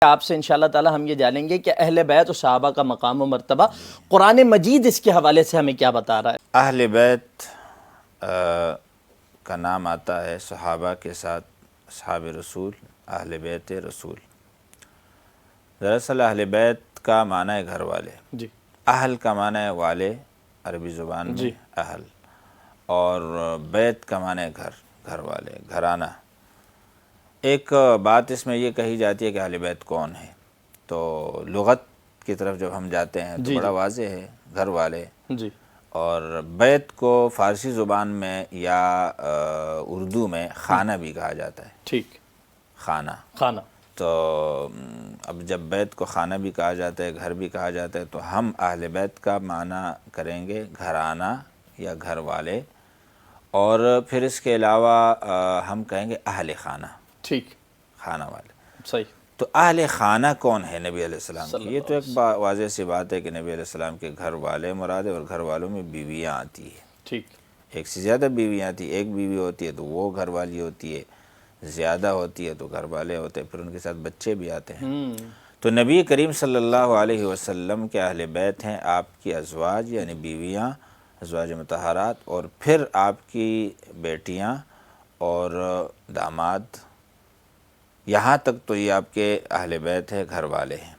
آپ سے انشاءاللہ تعالی ہم یہ جانیں گے کہ اہل بیت اور صحابہ کا مقام و مرتبہ قرآن مجید اس کے حوالے سے ہمیں کیا بتا رہا ہے؟ اہل بیت کا نام آتا ہے صحابہ کے ساتھ، اصحاب رسول، اہل بیت رسول۔ دراصل اہل بیت کا معنی ہے گھر والے، جی، اہل کا معنی ہے والے عربی زبان میں، جی، اہل، اور بیت کا معنی ہے گھر، گھر والے، گھرانہ۔ ایک بات اس میں یہ کہی جاتی ہے کہ اہل بیت کون ہے، تو لغت کی طرف جب ہم جاتے ہیں تو جی، بڑا جی، واضح ہے، گھر والے۔ جی، اور بیت کو فارسی زبان میں یا اردو میں خانہ بھی کہا جاتا ہے، ٹھیک، خانہ۔ خانہ، تو اب جب بیت کو خانہ بھی کہا جاتا ہے، گھر بھی کہا جاتا ہے، تو ہم اہل بیت کا معنی کریں گے گھرانہ یا گھر والے، اور پھر اس کے علاوہ ہم کہیں گے اہل خانہ، ٹھیک، خانہ والے۔ صحیح، تو اہل خانہ کون ہے نبی علیہ السلام صلی کی؟ یہ اللہ تو علیہ ایک وسلم، واضح سی بات ہے کہ نبی علیہ السلام کے گھر والے مراد ہے، اور گھر والوں میں بیویاں آتی ہیں، ٹھیک، ایک سے زیادہ بیویاں آتی ہیں، ایک بیوی ہوتی ہے تو وہ گھر والی ہوتی ہے، زیادہ ہوتی ہے تو گھر والے ہوتے ہیں، پھر ان کے ساتھ بچے بھی آتے ہیں۔ تو نبی کریم صلی اللہ علیہ وسلم کے اہل بیت ہیں آپ کی ازواج یعنی بیویاں، ازواج مطہرات، اور پھر آپ کی بیٹیاں اور داماد، یہاں تک تو یہ آپ کے اہل بیت ہے، گھر والے ہیں۔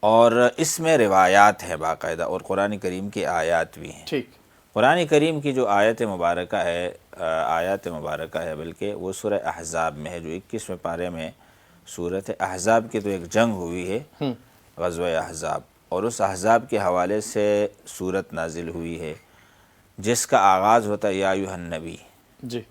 اور اس میں روایات ہیں باقاعدہ، اور قرآن کریم کی آیات بھی ہیں۔ ٹھیک، قرآن کریم کی جو آیت مبارکہ ہے، آیات مبارکہ ہے بلکہ، وہ سورہ احزاب میں ہے، جو 21ویں پارے میں سورۃ احزاب کی تو ایک جنگ ہوئی ہے، غزوہ احزاب، اور اس احزاب کے حوالے سے سورت نازل ہوئی ہے، جس کا آغاز ہوتا ہے یا ایھا النبی۔ جی،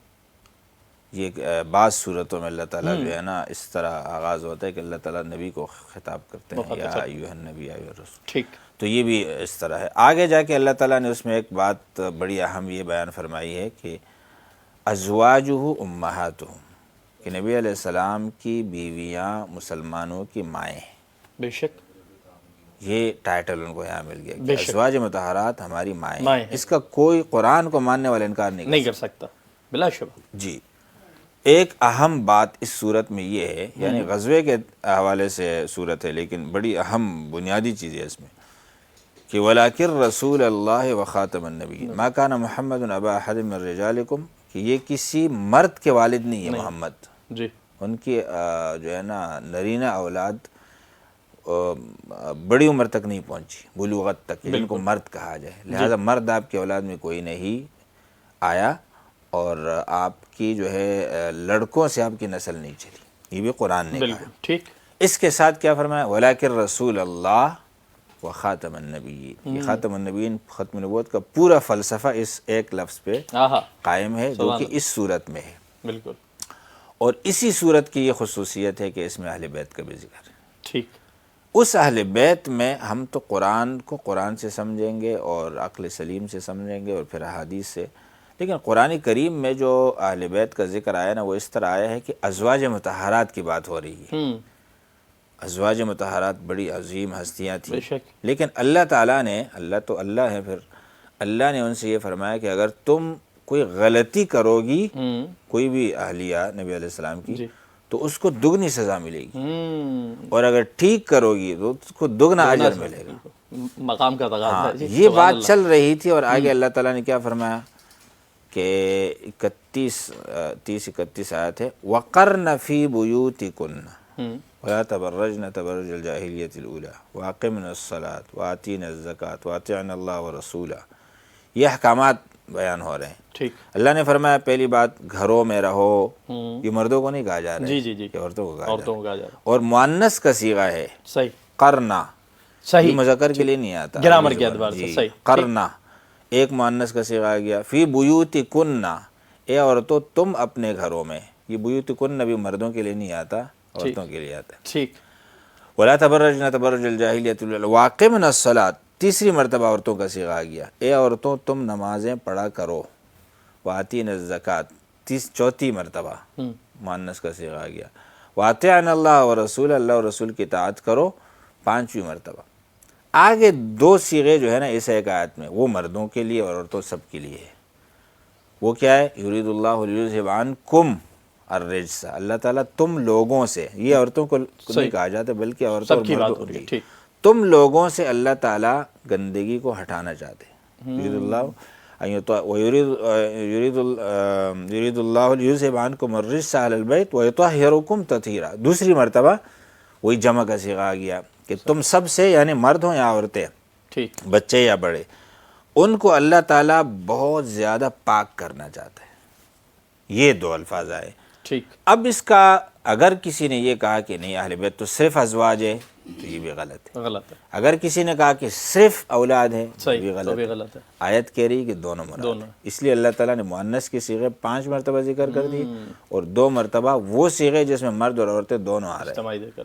یہ بعض صورتوں میں اللہ تعالیٰ جو ہے نا اس طرح آغاز ہوتا ہے کہ اللہ تعالیٰ نبی کو خطاب کرتے ہیں، یا ایھا النبی یا ایھا الرسول۔ ٹھیک، تو یہ بھی اس طرح ہے۔ آگے جا کے اللہ تعالیٰ نے اس میں ایک بات بڑی اہم یہ بیان فرمائی ہے کہ ازواجہ امہاتہم، کہ نبی علیہ السلام کی بیویاں مسلمانوں کی مائیں ہیں۔ بے شک، یہ ٹائٹل ان کو یہاں مل گیا بے کہ شک، ازواج مطہرات ہماری مائیں مائیں ہیں۔ ہیں، اس کا کوئی قرآن کو ماننے والا انکار نہیں نہیں کر کر سکتا، بلا شبہ، سکتا۔ جی، ایک اہم بات اس صورت میں یہ ہے، یعنی غزوے کے حوالے سے صورت ہے لیکن بڑی اہم بنیادی چیز ہے اس میں، کہ وَلَٰكِن رسول اللہ وخاتم النبیین ما کان محمد ابا احد من رجالکم، کہ یہ کسی مرد کے والد نہیں ہے محمد، جی، ان کی جو ہے نا نرینہ اولاد بڑی عمر تک نہیں پہنچی، بلوغت تک، جن کو مرد کہا جائے، لہذا مرد آپ کی اولاد میں کوئی نہیں آیا، اور آپ کی جو ہے لڑکوں سے آپ کی نسل نہیں چلی، یہ بھی قرآن نے کہا بالکل، ہے۔ ٹھیک، اس کے ساتھ کیا فرمایا؟ وَلَٰكِن رسول اللہ وخاتم النبیین، یہ خاتم النبیین، ختم نبوت کا پورا فلسفہ اس ایک لفظ پہ آہا، قائم ہے، جو کہ اس صورت میں ہے، بالکل، اور اسی صورت کی یہ خصوصیت ہے کہ اس میں اہل بیت کا بھی ذکر ہے۔ ٹھیک، اس اہل بیت میں ہم تو قرآن کو قرآن سے سمجھیں گے اور عقل سلیم سے سمجھیں گے اور پھر احادیث سے، لیکن قرآن کریم میں جو اہل بیت کا ذکر آیا نا وہ اس طرح آیا ہے کہ ازواج مطہرات کی بات ہو رہی ہے۔ ازواج مطہرات بڑی عظیم ہستیاں تھیں، بے شک، لیکن اللہ تعالیٰ نے، اللہ تو اللہ ہے، پھر اللہ نے ان سے یہ فرمایا کہ اگر تم کوئی غلطی کرو گی، کوئی بھی اہلیہ نبی علیہ السلام کی، جی، تو اس کو دگنی سزا ملے گی، اور اگر ٹھیک کرو گی تو اس کو دگنا اجر ملے گا۔ مقام کا تقاضا ہاں، ہے جی، یہ سبحان بات اللہ، چل رہی تھی، اور آگے اللہ تعالیٰ نے کیا فرمایا کہ 31 آیت ہے، وَقَرْنَ فِي بُيُوتِكُنَّ وَلَا تَبَرَّجْنَ تَبَرُّجَ الْجَاهِلِيَّةِ الْأُولَىٰ وَأَقِمْنَ الصَّلَاةَ وَآتِينَ الزَّكَاةَ وَأَطِعْنَ اللَّهَ وَرَسُولَهُ۔ یہ احکامات بیان ہو رہے ہیں۔ ٹھیک، اللہ نے فرمایا پہلی بات گھروں میں رہو، یہ مردوں کو نہیں کہا جا رہا جی، ہے، جی، جی، یہ عورتوں کو کہا جا عورتوں رہا کو کہا ہے، جا رہا اور مؤنث کا صیغہ ہے ہے، صحیح، قرنا، یہ صحیح، مذکر کے لیے نہیں آتا عربی گرامر کے زبان میں، اعتبار سے، جی، صحیح، ٹھیک، قرنا ایک مؤنث کا صیغہ آ گیا۔ فی بیوتکن، اے عورتوں تم اپنے گھروں میں، یہ بیوتکن بھی مردوں کے لیے نہیں آتا، ٹھیک، عورتوں کے لیے آتا ہے۔ ٹھیک، ولا تبرجن تبرج الجاہلیۃ الاولى واقمنا الصلاۃ، تیسری مرتبہ عورتوں کا صیغہ آ گیا، اے عورتوں تم نمازیں پڑھا کرو، وآتین الزکوٰۃ، چوتھی مرتبہ مؤنث کا صیغہ آ گیا، واطعن اللہ ورسول، اللہ اور رسول کی اطاعت کرو، پانچویں مرتبہ۔ آگے دو صیغے جو ہے نا اس ایک آیت میں، وہ مردوں کے لیے اور عورتوں سب کے لیے ہے۔ وہ کیا ہے؟ یرید اللہ لیذھب عنکم الرجس، اللہ تعالیٰ تم لوگوں سے، یہ عورتوں کو نہیں کہا جاتا بلکہ عورتوں سب کی اور بات مردوں، ہو رہی ہے، جی، ٹھیک، تم لوگوں سے اللہ تعالیٰ گندگی کو ہٹانا چاہتے ہیں، یرید اللہ یرید اللہ لیذھب عنکم الرجس اہل البیت ویطہرکم تطہیرا، دوسری مرتبہ وہی جمع کا صیغہ آ گیا کہ تم سب سے، یعنی مرد ہوں یا عورتیں، ٹھیک، بچے یا بڑے، ان کو اللہ تعالیٰ بہت زیادہ پاک کرنا چاہتا ہے، یہ دو الفاظ آئے۔ ٹھیک، اب اس کا اگر کسی نے یہ کہا کہ نہیں اہل بیت تو صرف ازواج ہے تو یہ بھی غلط ہے، غلط ہے، اگر کسی نے کہا کہ صرف اولاد ہے تو صحیح، بھی تو غلط بھی ہے۔ غلط ہے، آیت کہہ رہی کہ دونوں مراد ہیں، اس لیے اللہ تعالیٰ نے مؤنث کی صیغے 5 مرتبہ ذکر کر دی اور 2 مرتبہ وہ صیغے جس میں مرد اور عورتیں دونوں آ رہے ہیں۔ اجتماعی دے کر،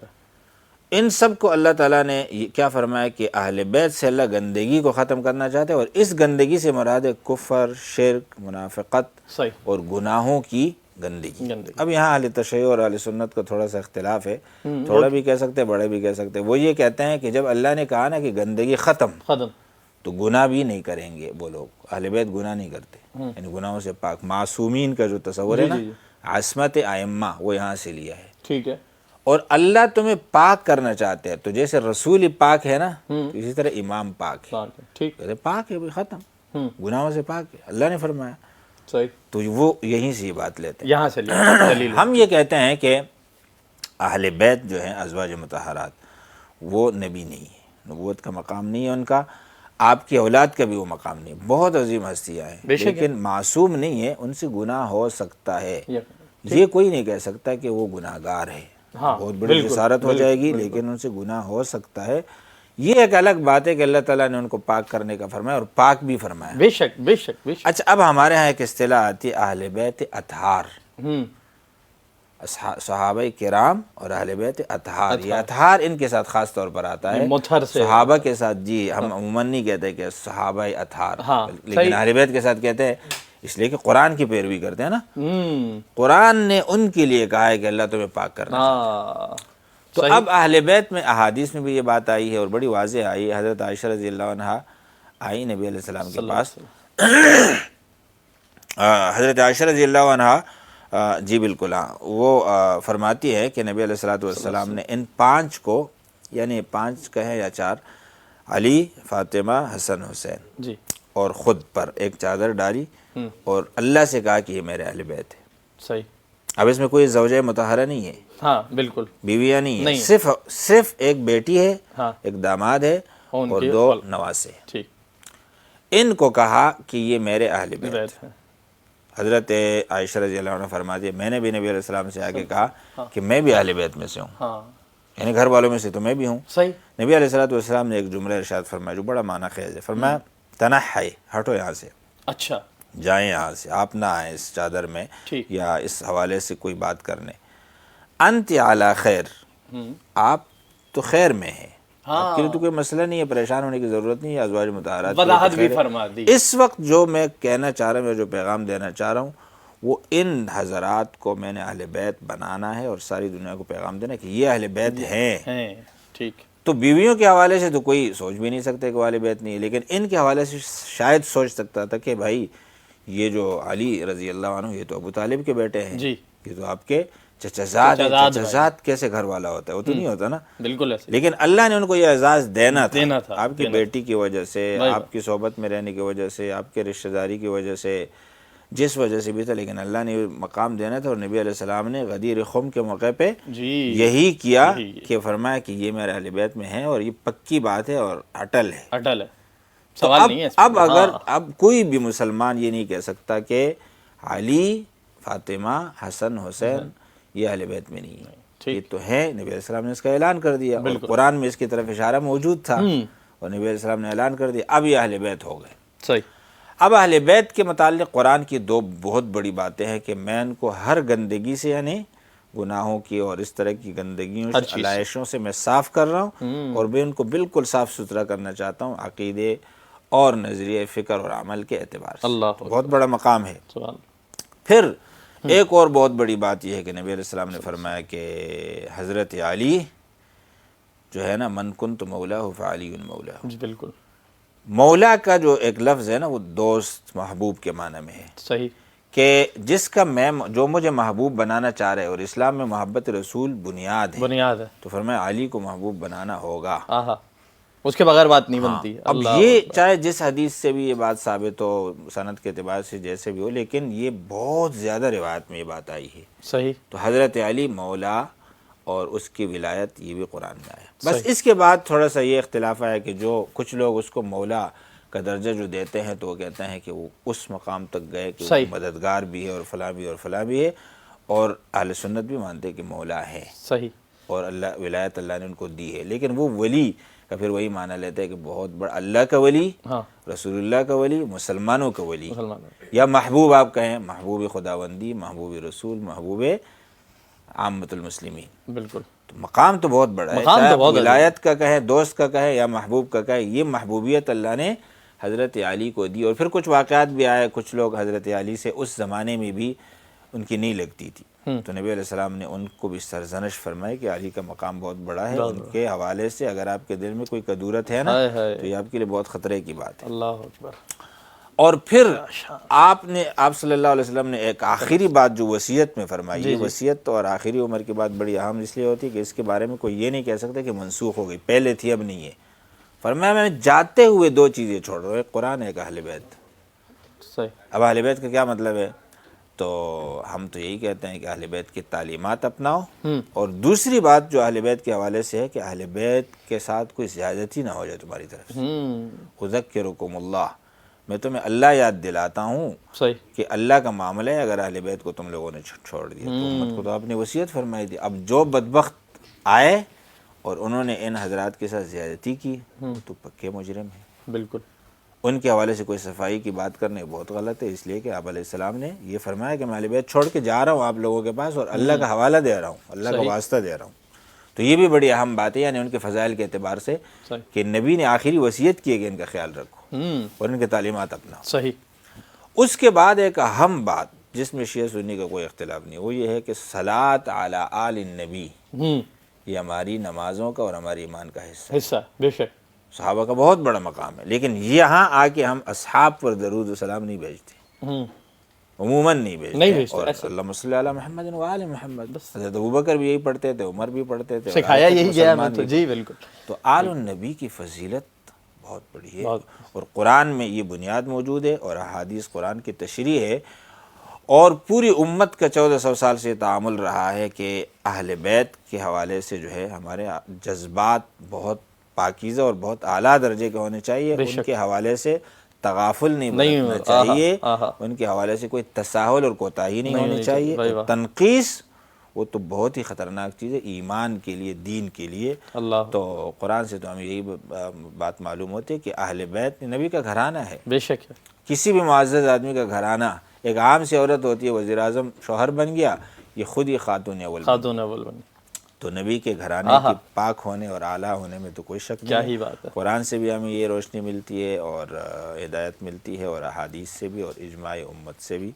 ان سب کو اللہ تعالیٰ نے کیا فرمایا کہ اہل بیت سے اللہ گندگی کو ختم کرنا چاہتے ہیں، اور اس گندگی سے مراد ہے کفر، شرک، منافقت صحیح، اور گناہوں کی گندگی۔ اب یہاں اہل تشیع اور اہل سنت کا تھوڑا سا اختلاف ہے، تھوڑا بھی کہہ سکتے ہیں، بڑے بھی کہہ سکتے ہیں۔ وہ یہ کہتے ہیں کہ جب اللہ نے کہا نا کہ گندگی ختم، تو گناہ بھی نہیں کریں گے وہ لوگ، اہل بیت گناہ نہیں کرتے، یعنی گناہوں سے پاک، معصومین کا جو تصور ہے نا، عصمت ائمہ، وہ یہاں سے لیا ہے۔ ٹھیک ہے، اور اللہ تمہیں پاک کرنا چاہتے ہیں، تو جیسے رسول پاک ہے نا، تو اسی طرح امام پاک ہے، ٹھیک، کہتے ہیں پاک ہے بھئی، ختم، گناہوں سے پاک ہے، اللہ نے فرمایا، صحیح، تو وہ یہیں سے یہ بات لیتے ہیں۔ یہاں سے لیا دلیل، ہم یہ کہتے ہیں کہ اہل بیت جو ہیں ازواج مطہرات، وہ نبی نہیں ہے، نبوت کا مقام نہیں ہے ان کا، آپ کی اولاد کا بھی وہ مقام نہیں ہے، بہت عظیم ہستیاں ہیں لیکن معصوم نہیں ہے، ان سے گناہ ہو سکتا ہے، یہ کوئی نہیں کہہ سکتا کہ وہ گناہ گار ہے، بہت بڑی جسارت ہو جائے گی لیکن ان سے گناہ ہو سکتا ہے۔ یہ ایک الگ بات ہے کہ اللہ تعالیٰ نے ان کو پاک کرنے کا فرمایا اور پاک بھی فرمایا۔ بے شک، بے شک، بے شک۔ اچھا، اب ہمارے ہاں ایک اصطلاح آتی ہے اہل بیت اطہار، صحابہ کرام اور اہل بیت اطہار، یہ اطہار ان کے ساتھ خاص طور پر آتا ہے، صحابہ کے ساتھ، جی، ہم عموماً نہیں کہتے کہ صحابہ اطہار، لیکن اہل بیت کے ساتھ کہتے ہیں، اس لیے کہ قرآن کی پیروی کرتے ہیں نا، قرآن نے ان کے لیے کہا ہے کہ اللہ تمہیں پاک کرنا چاہتا ہے۔ تو اب اہل بیت میں احادیث میں بھی یہ بات آئی ہے اور بڑی واضح آئی ہے، حضرت عائشہ رضی اللہ عنہا آئی نبی علیہ السلام کے پاس، حضرت عائشہ رضی اللہ عنہا، جی بالکل، ہاں، وہ فرماتی ہے کہ نبی علیہ السلام نے ان 5 کو، یعنی 5 کہیں یا 4، علی، فاطمہ، حسن، حسین، جی، اور خود پر ایک چادر ڈالی اور اللہ سے کہا کہ یہ میرے اہل بیت ہے۔ صحیح، اب اس میں کوئی زوجہ مطہرہ نہیں ہے، ہاں بالکل، بیویاں نہیں ہیں، صرف ایک بیٹی ہے، ایک داماد ہے اور 2 نواسے، ٹھیک، ان کو کہا کہ یہ میرے اہل بیت ہیں۔ حضرت عائشہ رضی اللہ عنہ فرماتی ہے میں نے بھی نبی علیہ السلام سے آگے کہا کہ میں بھی اہل بیت میں سے ہوں، یعنی گھر والوں میں سے تو میں بھی ہوں۔ صحیح، نبی علیہ السلام نے ایک جملہ ارشاد فرمایا جو بڑا معنی خیز ہے، فرمایا تنحی، ہٹو یہاں سے، اچھا، جائیں یہاں سے، آپ نہ آئیں اس چادر میں یا اس حوالے سے کوئی بات کرنے، انت علی خیر، آپ تو خیر میں ہیں، آپ کے لیے تو کوئی مسئلہ نہیں ہے، پریشان ہونے کی ضرورت نہیں ہے، ازواج مطہرات وضاحت بھی فرما دی۔ اس وقت جو میں کہنا چاہ رہا ہوں، جو پیغام دینا چاہ رہا ہوں، وہ ان حضرات کو میں نے اہل بیت بنانا ہے اور ساری دنیا کو پیغام دینا کہ یہ اہل بیت ہیں۔ ٹھیک، تو بیویوں کے حوالے سے تو کوئی سوچ بھی نہیں سکتے کہ وہ اہل بیت نہیں ہے، لیکن ان کے حوالے سے شاید سوچ سکتا تھا کہ بھائی یہ جو علی رضی اللہ عنہ، یہ تو ابو طالب کے بیٹے ہیں، یہ تو آپ کے چچزاد ہیں، چچزاد کیسے گھر والا ہوتا ہے، وہ تو نہیں ہوتا نا، بالکل ایسے، لیکن اللہ نے ان کو یہ اعزاز دینا تھا آپ کی دینا بیٹی کی وجہ سے، آپ کی صحبت میں رہنے کی وجہ سے، آپ کے رشتہ داری کی وجہ سے، جس وجہ سے بھی تھا، لیکن اللہ نے مقام دینا تھا، اور نبی علیہ السلام نے غدیر خم کے موقع پہ یہی کیا کہ فرمایا کہ یہ میرے اہل بیت میں ہیں، اور یہ پکی بات ہے اور اٹل ہے، اٹل ہے، تو سوال نہیں ہے۔ اب کوئی بھی مسلمان یہ نہیں کہہ سکتا کہ علی، فاطمہ، حسن، حسین یہ اہل بیت میں نہیں ہے، یہ تو ہے، نبی علیہ السلام نے اس کا اعلان کر دیا، اور قرآن میں اس کی طرف اشارہ موجود تھا، اور نبی علیہ السلام نے اعلان کر دیا، اب یہ اہل بیت ہو گئے۔ صحیح، اب اہل بیت کے متعلق قرآن کی 2 بہت بڑی باتیں ہیں کہ میں ان کو ہر گندگی سے، یعنی گناہوں کی اور اس طرح کی گندگیوں سے، علائشوں سے میں صاف کر رہا ہوں، اور میں ان کو بالکل صاف ستھرا کرنا چاہتا ہوں عقیدے اور نظریہ فکر اور عمل کے اعتبار سے، تو بہت بڑا مقام ہے۔ پھر ایک اور بہت بڑی بات یہ ہے کہ نبی علیہ السلام نے فرمایا کہ حضرت علی جو ہے نا، من کنت مولاہ فعلی مولاہ، جی بالکل، مولا کا جو ایک لفظ ہے نا، وہ دوست، محبوب کے معنی میں ہے، صحیح، کہ جس کا میں جو مجھے محبوب بنانا چاہ رہے، اور اسلام میں محبت رسول بنیاد ہے، بنیاد ہے. تو فرمایا علی کو محبوب بنانا ہوگا. آہا، اس کے بغیر بات نہیں بنتی. اب اللہ یہ چاہے جس حدیث سے بھی یہ بات ثابت ہو، سند کے اعتبار سے جیسے بھی ہو، لیکن یہ بہت زیادہ روایت میں یہ بات آئی ہے. صحیح. تو حضرت علی مولا اور اس کی ولایت یہ بھی قرآن میں آیا. بس اس کے بعد تھوڑا سا یہ اختلاف ہے کہ جو کچھ لوگ اس کو مولا کا درجہ جو دیتے ہیں تو وہ کہتے ہیں کہ وہ اس مقام تک گئے کہ وہ مددگار بھی ہے اور فلاں بھی اور فلاں بھی ہے، اور اہل سنت بھی مانتے ہیں کہ مولا ہے. صحیح. اور اللہ ولایت اللہ نے ان کو دی ہے، لیکن وہ ولی کا پھر وہی معنی لیتے ہیں کہ بہت بڑا اللہ کا ولی، رسول اللہ کا ولی، مسلمانوں کا ولی، یا محبوب آپ کہیں، محبوب خداوندی، محبوب رسول، محبوب عامت المسلمین. بالکل. تو مقام تو بہت بڑا ہے، چاہے ولایت کا کہیں، دوست کا کہیں یا محبوب کا کہیں، یہ محبوبیت اللہ نے حضرت علی کو دی. اور پھر کچھ واقعات بھی آئے، کچھ لوگ حضرت علی سے اس زمانے میں بھی ان کی نہیں لگتی تھی، تو نبی علیہ السلام نے ان کو بھی سرزنش فرمائی کہ علی کا مقام بہت بڑا ہے، ان کے حوالے سے اگر آپ کے دل میں کوئی کدورت ہے نا تو یہ آپ کے لیے بہت خطرے کی بات ہے. اللہ اکبر. اور پھر آپ صلی اللہ علیہ وسلم نے ایک آخری بات جو وصیت میں فرمائی ہے، وصیت تو اور آخری عمر کی بات بڑی اہم اس لیے ہوتی ہے کہ اس کے بارے میں کوئی یہ نہیں کہہ سکتا کہ منسوخ ہو گئی، پہلے تھی اب نہیں ہے. فرمایا میں جاتے ہوئے دو چیزیں چھوڑ رہا ہوں، ایک قرآن، ایک اہل بیت. اب اہل بیت کا کیا مطلب ہے؟ تو ہم تو یہی کہتے ہیں کہ اہل بیت کی تعلیمات اپناؤ، اور دوسری بات جو اہل بیت کے حوالے سے ہے کہ اہل بیت کے ساتھ کوئی زیادتی نہ ہو جائے تمہاری طرف سے. اذکرکم اللہ، میں تمہیں اللہ یاد دلاتا ہوں کہ اللہ کا معاملہ ہے. اگر اہل بیت کو تم لوگوں نے چھوڑ دیا تو امت کو تو آپ نے وصیت فرمائی تھی. اب جو بدبخت آئے اور انہوں نے ان حضرات کے ساتھ زیادتی کی تو پکے مجرم ہیں. بالکل. ان کے حوالے سے کوئی صفائی کی بات کرنے بہت غلط ہے، اس لیے کہ آپ علیہ السلام نے یہ فرمایا کہ میں اہل بیت چھوڑ کے جا رہا ہوں آپ لوگوں کے پاس، اور اللہ کا حوالہ دے رہا ہوں، اللہ کا واسطہ دے رہا ہوں. تو یہ بھی بڑی اہم بات ہے، یعنی ان کے فضائل کے اعتبار سے کہ نبی نے آخری وصیت کی ہے کہ ان کا خیال رکھو اور ان کے تعلیمات اپناؤ. صحیح. اس کے بعد ایک اہم بات جس میں شیعہ سنی کا کوئی اختلاف نہیں، وہ یہ ہے کہ صلاۃ علی آل النبی یہ ہماری نمازوں کا اور ہمارے ایمان کا حصہ ہے. بے شک صحابہ کا بہت بڑا مقام ہے، لیکن یہاں آ کے ہم اصحاب پر درود و سلام نہیں بھیجتے، عموماً نہیں بھیجتے. اور اللہم صلی علی محمد و آل محمد، حضرت ابوبکر بھی یہی پڑھتے تھے، عمر بھی پڑھتے تھے، سکھایا یہی گیا ہمیں تو. جی بالکل. تو آل النبی کی فضیلت بہت بڑی ہے، اور قرآن میں یہ بنیاد موجود ہے، اور احادیث قرآن کی تشریح ہے. اور پوری امت کا 1400 سال سے تعامل رہا ہے کہ اہل بیت کے حوالے سے جو ہے ہمارے جذبات بہت پاکیزہ اور بہت اعلیٰ درجے کے ہونے چاہیے. ان کے حوالے سے تغافل نہیں برتنا چاہیے، ان کے حوالے سے کوئی تساہل اور کوتاہی نہیں ہونی چاہیے. تنقیص وہ تو بہت ہی خطرناک چیز ہے ایمان کے لیے، دین کے لیے. تو قرآن سے تو ہمیں یہی بات معلوم ہوتی ہے کہ اہل بیت نبی کا گھرانہ ہے. بے شک. کسی بھی معزز آدمی کا گھرانہ، ایک عام سی عورت ہوتی ہے، وزیر اعظم شوہر بن گیا، یہ خود ہی خاتون اول بن. تو نبی کے گھرانے کی پاک ہونے اور اعلیٰ ہونے میں تو کوئی شک نہیں. ہی بات ہے. قرآن سے بھی ہمیں یہ روشنی ملتی ہے اور ہدایت ملتی ہے، اور احادیث سے بھی اور اجماع امت سے بھی.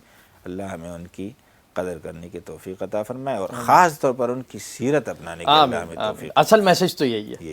اللہ ہمیں ان کی قدر کرنے کی توفیق عطا فرمائے، اور خاص طور پر ان کی سیرت اپنانے کی اللہ ہمیں توفیق. اصل میسج تو یہی ہے.